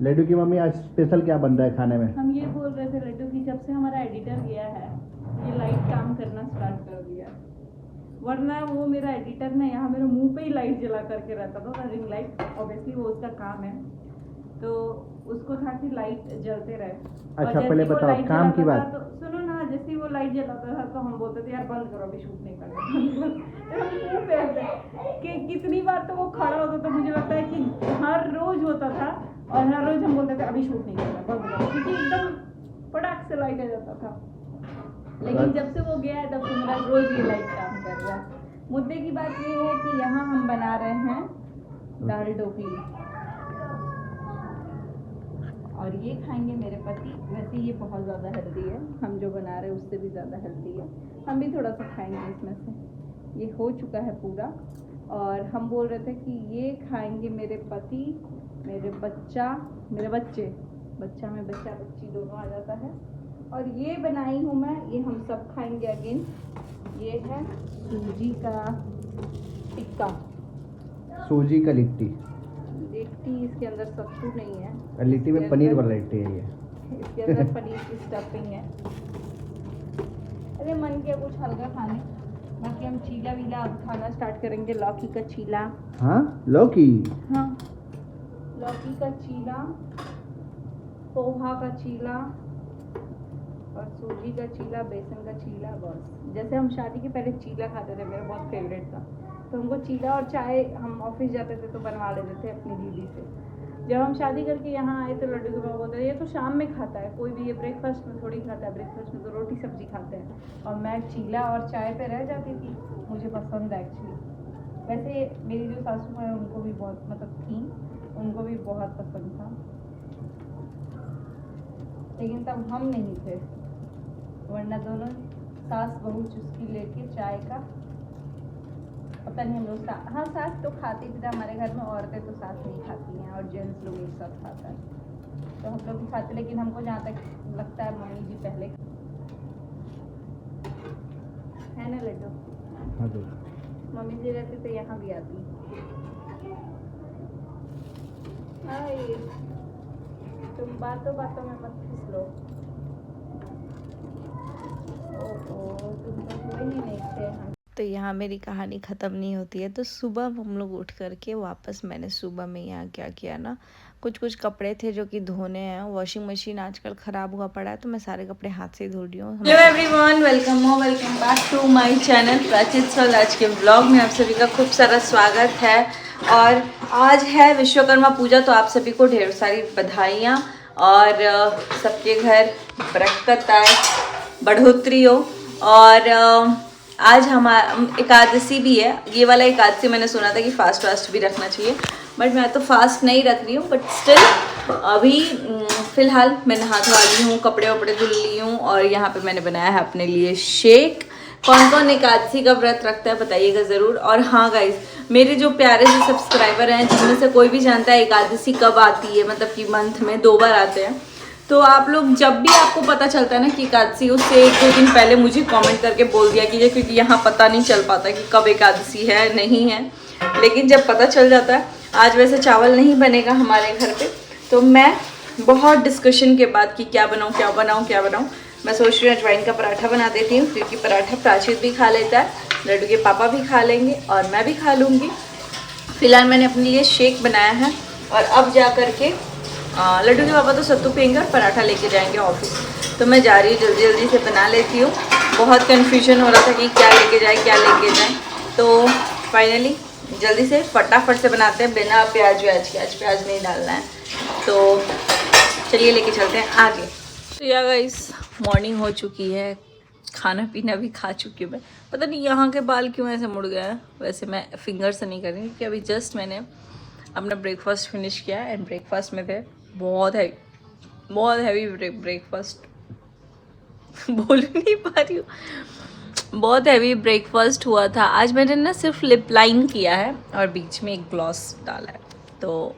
लड्डू की मम्मी आज स्पेशल क्या बन रहा है खाने में? हम ये बोल रहे थे लड्डू की, जब से हमारा एडिटर गया है ये लाइट काम करना स्टार्ट कर दिया, वरना वो मेरा एडिटर ना यहाँ मेरे मुंह पे ही लाइट जला करके रहता था, रिंग लाइट। ऑब्वियसली वो उसका काम है, तो उसको था कि लाइट जलते रहे। अच्छा पहले बताओ काम की बात। तो सुनो ना, जैसे ही वो लाइट जलाता था तो हम बोलते थे यार बंद करो, अभी शूट नहीं करना। कि कितनी बार तो वो खड़ा होता था, मुझे लगता है कि हर रोज होता था, और हर रोज हम बोलते थे अभी शूट नहीं करना, बंद करो, क्योंकि एकदम फटाक से लाइट आ जाता था। लेकिन जब से वो गया है तब से मेरा रोज ये लाइट काम कर रहा है। मुद्दे की बात ये है कि यहाँ हम बना रहे हैं दाल ढोकली, और ये खाएंगे मेरे पति। वैसे ये बहुत ज़्यादा हेल्दी है, हम जो बना रहे हैं उससे भी ज़्यादा हेल्दी है, हम भी थोड़ा सा खाएंगे इसमें से। ये हो चुका है पूरा, और हम बोल रहे थे कि ये खाएंगे मेरे पति, मेरे बच्चा, मेरे बच्चे, बच्चा में बच्चा बच्ची दोनों आ जाता है। और ये बनाई हूँ मैं, ये हम सब खाएंगे अगेन। ये है सूजी का टिक्का, सूजी का लिट्टी। लिट्टी, इसके अंदर सत्तू नहीं है, लिट्टी में पनीर वाला लिट्टी है ये। इसके अंदर पनीर की स्टफिंग है। अरे मन किया कुछ हल्का खाने, बाकी हम चीला वीला अब खाना स्टार्ट करेंगे। लौकी का चीला, हाँ लौकी, हाँ लौकी का चीला, पोहा का चीला, और सूजी का चीला, बेसन का चीला। बस जैसे हम शादी के पहले चीला खाते थे, मेरा बहुत फेवरेट था, तो हमको चीला और चाय, हम ऑफिस जाते थे तो बनवा लेते थे अपनी दीदी से। जब हम शादी करके यहाँ आए तो लड्डू के पापा बोलते हैं ये तो शाम में खाता है, कोई भी ये ब्रेकफास्ट में थोड़ी खाता है, ब्रेकफास्ट में तो रोटी सब्जी खाते हैं। और मैं चीला और चाय पे रह जाती थी, मुझे पसंद है एक्चुअली। वैसे मेरी जो सासू माँ है उनको भी बहुत, मतलब थी, उनको भी बहुत पसंद था, लेकिन तब हम नहीं थे, वरना दोनों सास बहू चुस्की लेके चाय का, पता नहीं हम लोग हाँ सास तो खाती थी हमारे घर में, औरतें तो सास नहीं खाती हैं और जेंट्स लोग एक साथ खाता है, तो हम लोग भी खाते, लेकिन हमको जहाँ तक लगता है मम्मी जी पहले है ना लड्डू। हाँ जी। मम्मी जी रहती तो यहाँ भी आती। तुम बातों बातों में मत फिसलो, तुम तो कोई नहीं थे। तो यहाँ मेरी कहानी ख़त्म नहीं होती है। तो सुबह हम लोग उठ करके वापस, मैंने सुबह में यहाँ क्या किया ना, कुछ कपड़े थे जो कि धोने हैं, वॉशिंग मशीन आजकल ख़राब हुआ पड़ा है, तो मैं सारे कपड़े हाथ से धो रही हूँ। Hello everyone, welcome back to my channel Prachi Swarg. आज के ब्लॉग में आप सभी का खूब सारा स्वागत है, और आज है विश्वकर्मा पूजा, तो आप सभी को ढेर सारी बधाइयाँ, और सबके घर बरकत आए, बढ़ोतरी हो। और आज हमारा एकादशी भी है, ये वाला एकादशी मैंने सुना था कि फास्ट भी रखना चाहिए, बट मैं तो फास्ट नहीं रख रही हूँ, बट स्टिल अभी फ़िलहाल मैं नहा धो ली हूँ, कपड़े वपड़े धुल ली हूँ, और यहाँ पे मैंने बनाया है अपने लिए शेक। कौन कौन एकादशी का व्रत रखता है बताइएगा ज़रूर। और हाँ गाइस, मेरे जो प्यारे से सब्सक्राइबर हैं, जिनमें से कोई भी जानता है एकादशी कब आती है, मतलब कि मंथ में 2 बार आते हैं, तो आप लोग जब भी आपको पता चलता है ना कि एकादशी, उससे 1-2 दिन पहले मुझे कमेंट करके बोल दिया कीजिए, क्योंकि यहाँ पता नहीं चल पाता कि कब एकादशी है नहीं है, लेकिन जब पता चल जाता है। आज वैसे चावल नहीं बनेगा हमारे घर पे, तो मैं बहुत डिस्कशन के बाद कि क्या बनाऊँ, मैं सोच रही हूँ अजवाइन का पराठा बना देती हूँ, क्योंकि पराठा प्राचित भी खा लेता है, लड्डू के पापा भी खा लेंगे और मैं भी खा लूँगी। फिलहाल मैंने अपने लिए शेक बनाया है, और अब जा करके लड्डू के पापा तो सत्तू पियेंगे और पराठा लेके जाएंगे ऑफिस, तो मैं जा रही हूँ जल्दी से बना लेती हूँ। बहुत कन्फ्यूजन हो रहा था कि क्या लेके जाए, तो फाइनली जल्दी से फटाफट से बनाते हैं, बिना प्याज व्याज के। आज प्याज नहीं डालना है, तो चलिए लेके चलते हैं आगे। तो या गाइस, मॉर्निंग हो चुकी है, खाना पीना भी खा चुकी हूँ मैं। पता नहीं यहाँ के बाल क्यों ऐसे मुड़ गया है, वैसे मैं फिंगर से नहीं कर रही, क्योंकि अभी जस्ट मैंने अपना ब्रेकफास्ट फिनिश किया, एंड ब्रेकफास्ट में थे बहुत हैवी ब्रेकफास्ट बोल नहीं पा रही हूँ, बहुत हैवी ब्रेकफास्ट हुआ था आज। मैंने ना सिर्फ लिप लाइन किया है और बीच में एक ग्लॉस डाला है, तो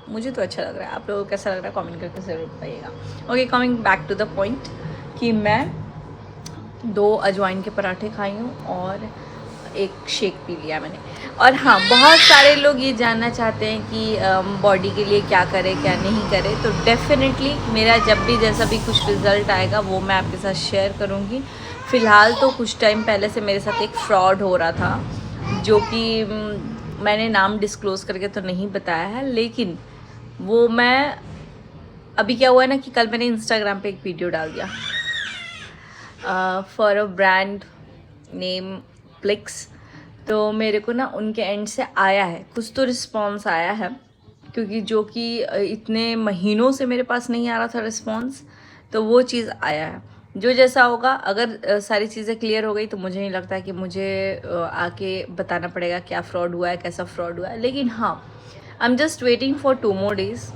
मुझे तो अच्छा लग रहा है। आप लोगों को कैसा लग रहा है कमेंट करके ज़रूर बताइएगा। Okay, coming back to the point, कि मैं 2 अजवाइन के पराठे खाई हूँ, और एक शेक पी लिया मैंने। और हाँ, बहुत सारे लोग ये जानना चाहते हैं कि बॉडी के लिए क्या करें क्या नहीं करें, तो डेफिनेटली मेरा जब भी जैसा भी कुछ रिज़ल्ट आएगा वो मैं आपके साथ शेयर करूँगी। फ़िलहाल तो कुछ टाइम पहले से मेरे साथ एक फ्रॉड हो रहा था, जो कि मैंने नाम डिस्क्लोज़ करके तो नहीं बताया है, लेकिन वो मैं अभी क्या हुआ है ना कि कल मैंने इंस्टाग्राम पे एक वीडियो डाल दिया फॉर अ ब्रांड नेम प्लिक्स। तो मेरे को ना उनके एंड से आया है, कुछ तो रिस्पॉन्स आया है, क्योंकि जो कि इतने महीनों से मेरे पास नहीं आ रहा था रिस्पॉन्स, तो वो चीज़ आया है। जो जैसा होगा, अगर सारी चीज़ें क्लियर हो गई तो मुझे नहीं लगता कि मुझे आके बताना पड़ेगा क्या फ्रॉड हुआ है, कैसा फ्रॉड हुआ है। लेकिन हाँ, I am just waiting for 2 more days।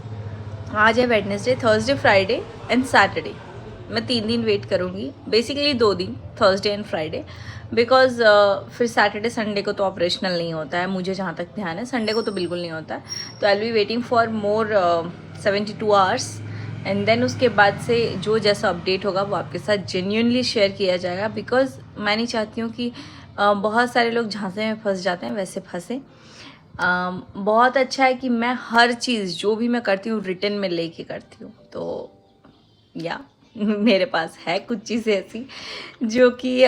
आज है Wednesday, Thursday, Friday and Saturday. मैं 3 दिन वेट करूँगी, बेसिकली 2 दिन, थर्सडे एंड फ्राइडे, बिकॉज फिर सैटरडे संडे को तो ऑपरेशनल नहीं होता है, मुझे जहाँ तक ध्यान है संडे को तो बिल्कुल नहीं होता है। तो I will be waiting for more 72 hours and then उसके बाद से जो जैसा अपडेट होगा वो आपके साथ जेन्युइनली शेयर किया जाएगा, बिकॉज मैं नहीं चाहती हूँ कि बहुत सारे लोग झांसे में फंस जाते हैं वैसे फंसे। बहुत अच्छा है कि मैं हर चीज़ जो भी मैं करती हूँ रिटन में लेके करती हूँ। तो या मेरे पास है कुछ चीज़ें ऐसी जो कि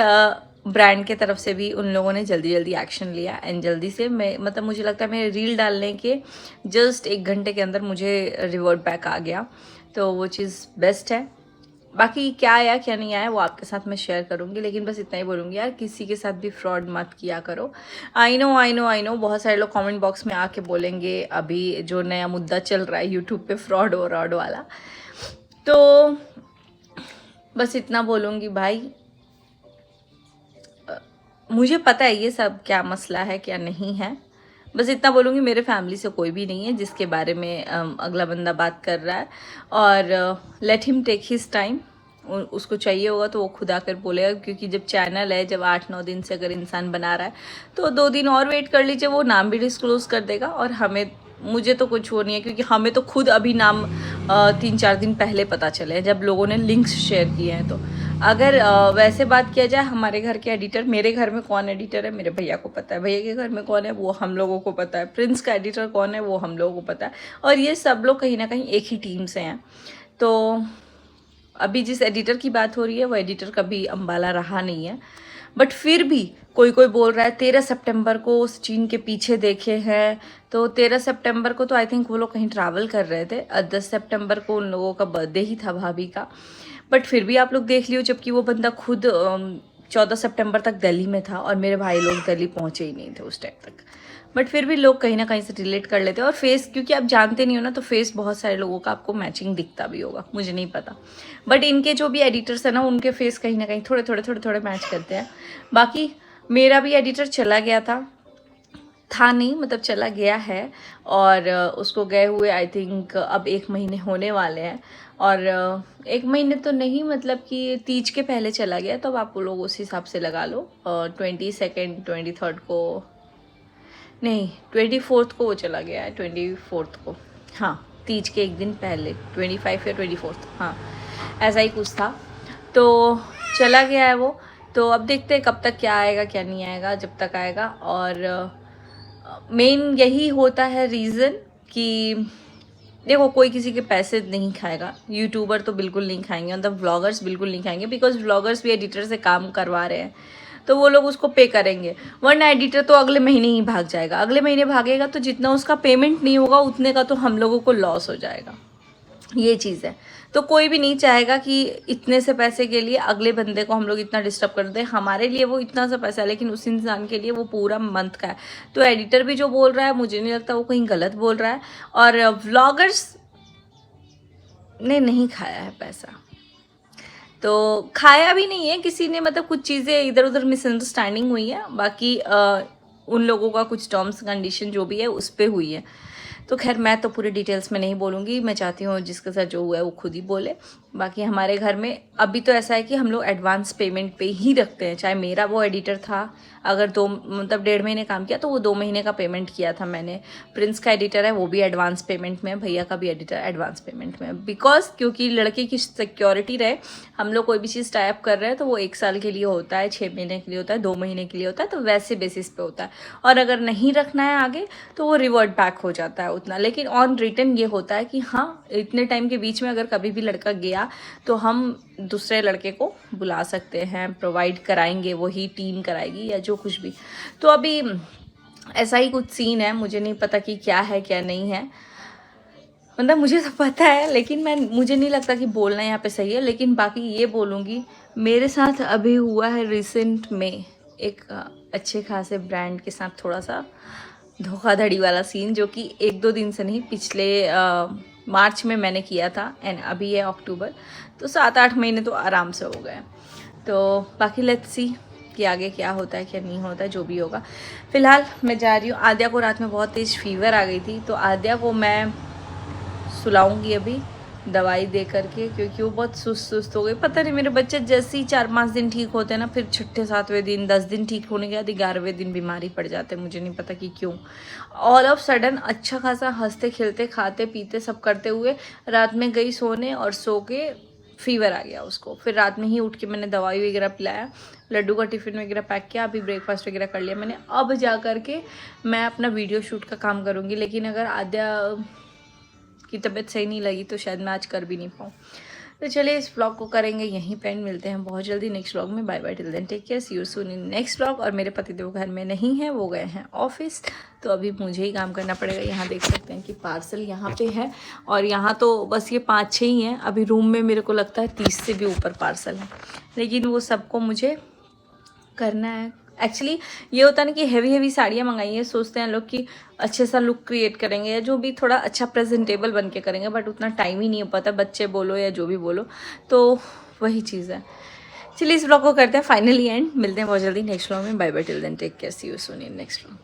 ब्रांड के तरफ से भी उन लोगों ने जल्दी जल्दी एक्शन लिया एंड जल्दी से मैं मतलब मुझे लगता है मेरे रील डालने के जस्ट 1 घंटे के अंदर मुझे रिवर्ट बैक आ गया, तो वो चीज़ बेस्ट है। बाकी क्या आया क्या नहीं आया वो आपके साथ मैं शेयर करूँगी, लेकिन बस इतना ही बोलूँगी यार, किसी के साथ भी फ्रॉड मत किया करो। आई नो बहुत सारे लोग कमेंट बॉक्स में आके बोलेंगे अभी जो नया मुद्दा चल रहा है यूट्यूब पे फ्रॉड वाला, तो बस इतना बोलूँगी भाई, मुझे पता है ये सब क्या मसला है क्या नहीं है। बस इतना बोलूँगी, मेरे फैमिली से कोई भी नहीं है जिसके बारे में अगला बंदा बात कर रहा है, और let him take his time. उसको चाहिए होगा तो वो खुद आकर बोलेगा, क्योंकि जब चैनल है, जब 8-9 दिन से अगर इंसान बना रहा है तो 2 दिन और वेट कर लीजिए, वो नाम भी डिस्क्लोज कर देगा। और मुझे तो कुछ वो नहीं है, क्योंकि हमें तो खुद अभी नाम 3-4 दिन पहले पता चले हैं जब लोगों ने लिंक्स शेयर किए हैं। तो अगर वैसे बात किया जाए हमारे घर के एडिटर, मेरे घर में कौन एडिटर है मेरे भैया को पता है, भैया के घर में कौन है वो हम लोगों को पता है, प्रिंस का एडिटर कौन है वो हम लोगों को पता है, और ये सब लोग कहीं ना कहीं एक ही टीम से हैं। तो अभी जिस एडिटर की बात हो रही है वो एडिटर कभी अम्बाला रहा नहीं है, बट फिर भी कोई बोल रहा है 13 सितंबर को सचिन के पीछे देखे हैं। तो 13 सितंबर को तो आई थिंक वो लोग कहीं ट्रैवल कर रहे थे, 10 सितंबर को उन लोगों का बर्थडे ही था भाभी का, बट फिर भी आप लोग देख लियो, जबकि वो बंदा खुद 14 सितंबर तक दिल्ली में था और मेरे भाई लोग दिल्ली पहुंचे ही नहीं थे उस टाइम तक। बट फिर भी लोग कहीं ना कहीं से रिलेट कर लेते हैं, और फेस क्योंकि आप जानते नहीं हो ना, तो फेस बहुत सारे लोगों का आपको मैचिंग दिखता भी होगा, मुझे नहीं पता, बट इनके जो भी एडिटर्स हैं ना उनके फेस कहीं ना कहीं थोड़े मैच करते हैं। बाकी मेरा भी एडिटर चला गया था नहीं, मतलब चला गया है, और उसको गए हुए आई थिंक अब 1 महीने होने वाले हैं, और 1 महीने तो नहीं, मतलब कि तीज के पहले चला गया, तो अब आप लोग उस हिसाब से लगा लो। 22nd 23rd को नहीं, 24th को वो चला गया है, 24th को, हाँ तीज के 1 दिन पहले, 25 या 24th, हाँ ऐसा ही कुछ था, तो चला गया है वो। तो अब देखते हैं कब तक क्या आएगा क्या नहीं आएगा, जब तक आएगा। और मेन यही होता है रीज़न कि देखो कोई किसी के पैसे नहीं खाएगा, यूट्यूबर तो बिल्कुल नहीं खाएंगे, मतलब व्लॉगर्स बिल्कुल नहीं खाएंगे, बिकॉज व्लॉगर्स भी एडिटर से काम करवा रहे हैं, तो वो लोग उसको पे करेंगे, वरना एडिटर तो अगले महीने ही भाग जाएगा। अगले महीने भागेगा तो जितना उसका पेमेंट नहीं होगा उतने का तो हम लोगों को लॉस हो जाएगा, ये चीज़ है। तो कोई भी नहीं चाहेगा कि इतने से पैसे के लिए अगले बंदे को हम लोग इतना डिस्टर्ब कर दें। हमारे लिए वो इतना सा पैसा है, लेकिन उस इंसान के लिए वो पूरा मंथ का है। तो एडिटर भी जो बोल रहा है मुझे नहीं लगता वो कहीं गलत बोल रहा है, और व्लॉगर्स ने नहीं खाया है पैसा, तो खाया भी नहीं है किसी ने, मतलब कुछ चीज़ें इधर उधर मिसअंडरस्टैंडिंग हुई है, बाकी उन लोगों का कुछ टर्म्स कंडीशन जो भी है उस पर हुई है। तो खैर मैं तो पूरे डिटेल्स में नहीं बोलूँगी, मैं चाहती हूँ जिसके साथ जो हुआ है वो खुद ही बोले। बाकी हमारे घर में अभी तो ऐसा है कि हम लोग एडवांस पेमेंट पे ही रखते हैं, चाहे मेरा वो एडिटर था अगर 2 मतलब 1.5 महीने काम किया तो वो 2 महीने का पेमेंट किया था मैंने। प्रिंस का एडिटर है वो भी एडवांस पेमेंट में, भैया का भी एडिटर एडवांस पेमेंट में, बिकॉज क्योंकि लड़के की सिक्योरिटी रहे। हम लोग कोई भी चीज़ टाइप कर रहे हैं तो वो 1 साल के लिए होता है, 6 महीने के लिए होता है, 2 महीने के लिए होता है, तो वैसे बेसिस पे होता है। और अगर नहीं रखना है आगे तो वो रिवर्ट बैक हो जाता है उतना, लेकिन ऑन रिटर्न ये होता है कि हाँ इतने टाइम के बीच में अगर कभी भी लड़का गया तो हम दूसरे लड़के को बुला सकते हैं, प्रोवाइड कराएंगे, वही टीम कराएगी या जो कुछ भी। तो अभी ऐसा ही कुछ सीन है, मुझे नहीं पता कि क्या है क्या नहीं है, मतलब मुझे तो पता है लेकिन मुझे नहीं लगता कि बोलना यहाँ पे सही है। लेकिन बाकी ये बोलूँगी, मेरे साथ अभी हुआ है रिसेंट में एक अच्छे खासे ब्रांड के साथ थोड़ा सा धोखाधड़ी वाला सीन, जो कि 1-2 दिन से नहीं, पिछले मार्च में मैंने किया था एंड अभी है अक्टूबर, तो 7-8 महीने तो आराम से हो गए। तो बाकी लेट्स सी कि आगे क्या होता है क्या नहीं होता है, जो भी होगा। फ़िलहाल मैं जा रही हूँ। आद्या को रात में बहुत तेज़ फीवर आ गई थी, तो आद्या को मैं सुलाऊंगी अभी दवाई दे करके, क्योंकि वो बहुत सुस्त हो गई। पता नहीं मेरे बच्चे जैसे ही 4-5 दिन ठीक होते हैं ना, फिर 6-7वें दिन 10 दिन ठीक होने के बाद 11वें दिन बीमारी पड़ जाते हैं। मुझे नहीं पता कि क्यों। ऑल ऑफ सडन अच्छा खासा हंसते खेलते खाते पीते सब करते हुए रात में गई सोने और सो के फीवर आ गया उसको। फिर रात में ही उठ के मैंने दवाई वगैरह पिलाया, लड्डू का टिफ़िन वगैरह पैक किया, अभी ब्रेकफास्ट वगैरह कर लिया मैंने। अब जा करके मैं अपना वीडियो शूट का काम करूँगी, लेकिन अगर आद्या की तबीयत सही नहीं लगी तो शायद मैं आज कर भी नहीं पाऊँ। तो चलिए इस व्लॉग को करेंगे यहीं पे एंड, मिलते हैं बहुत जल्दी नेक्स्ट व्लॉग में। Bye bye, till then take care, see you soon in next vlog. और मेरे पतिदेव घर में नहीं है, वो गए हैं ऑफिस, तो अभी मुझे ही काम करना पड़ेगा। यहाँ देख सकते हैं कि पार्सल यहाँ पे है, और यहाँ तो बस ये 5-6 ही हैं। अभी रूम में मेरे को लगता है 30 से भी ऊपर पार्सल है, लेकिन वो सबको मुझे करना है। एक्चुअली ये होता है ना कि हेवी साड़ियाँ मंगाई हैं, सोचते हैं लोग कि अच्छे सा लुक क्रिएट करेंगे या जो भी थोड़ा अच्छा प्रेजेंटेबल बन के करेंगे, बट उतना टाइम ही नहीं हो पाता, बच्चे बोलो या जो भी बोलो, तो वही चीज़ है। चलिए इस ब्लॉग को करते हैं फाइनली एंड, मिलते हैं बहुत जल्दी नेक्स्ट व्लॉग में। Bye bye, till then take care, see you soon in next vlog.